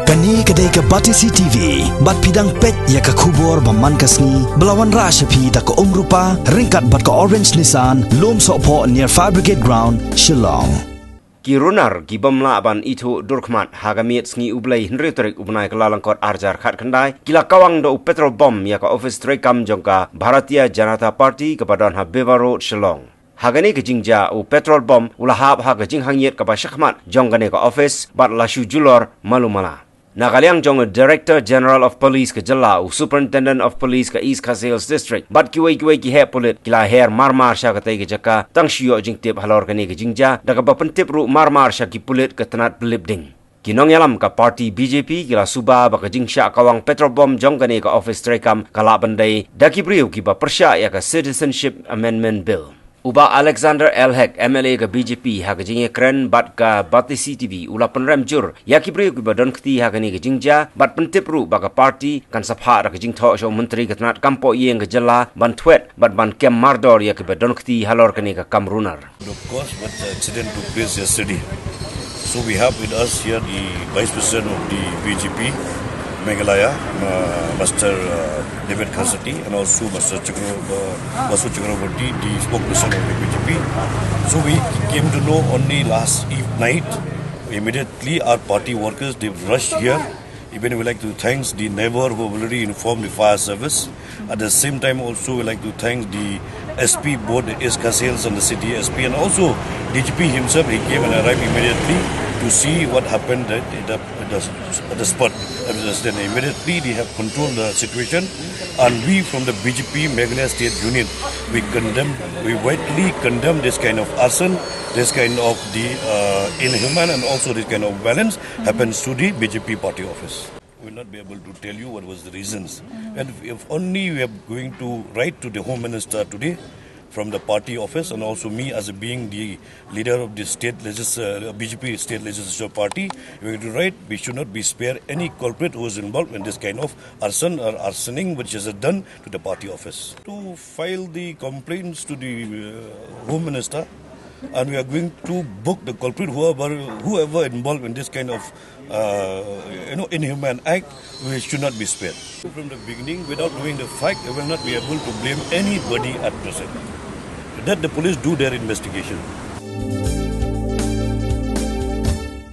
Kani kedai ke Batisi TV, bat pidang pet ya ke kubur baman kasni, belawan rasyapi da ke rupa, ringkat bat ke orange Nissan, lom sokpo near Fire Brigade Ground, Shillong. Ki Runar ki bamla ban itu durkmat hagamit sngi ublai henritorik ubnai kelalangkot arjar khat khandai kila Kawang do Petrol bom ya ka Ophis Treikam Jong ka Bharatiya Janata Party kepada Habeva Road Shillong. Hagani ke jingja u Petrol bom ulahap ha ke jing hangiet ka Bashakmat Jong gane ka Ophis bat lashu julor malumala. Nagaliang Jong Director General of Police ke Jella u Superintendent of Police ke East Khasiels District bat kiwai ki he polit kila her marmar sha ka tai ke jaka tang shio jing tip halor kani ke jingja daga bapentip ru marmar sha ki polit ke tenat pelip ding kinong yalam ka party BJP kila suba ba ke jingsha Kawang Petrol bom Jong kani ka Office Treikam kala bandai daki priu ki ba persya ya ka Citizenship Amendment Bill. Uba Alexander Elhek MLA ke BJP ha ke jingye kren bat ka Batisi TV ula penrem jur ya ki priu ki badon kti ha kani ke jingja bat pentip ru ba ka party kan sapha ra ke jing tho sho menteri ke tanat kampo yeng ke jela ban twet bat ban kem mardor ya ki badon kti halor kani ka kam Runar. Of course, but the accident took place yesterday. So we have with us here the Vice President of the BJP Meghalaya, Mr. David Khasati, and also Mr. Basu Chakraborty, the spokesperson of the BJP. So we came to know only last night. Immediately, our party workers they rushed here. Even we like to thank the neighbor who already informed the fire service. At the same time, also we like to thank the SP board, the East Khasiels and the city SP, and also DGP himself. He came and arrived immediately to see what happened at the spot. Then immediately they have controlled the situation, and we from the BJP Meghalaya State Union, we widely condemn this kind of arson, this kind of the inhuman, and also this kind of violence happens to the BJP party office. We will not be able to tell you what was the reasons, and if only we are going to write to the Home Minister today from the party office, and also me as being the leader of the BJP state legislature party, we are going to write we should not be spare any culprit who is involved in this kind of arson or arsoning which is done to the party office. To file the complaints to the Home Minister, and we are going to book the culprit whoever involved in this kind of inhuman act. We should not be spared. From the beginning, without knowing the fact, we will not be able to blame anybody at present. Let the police do their investigation.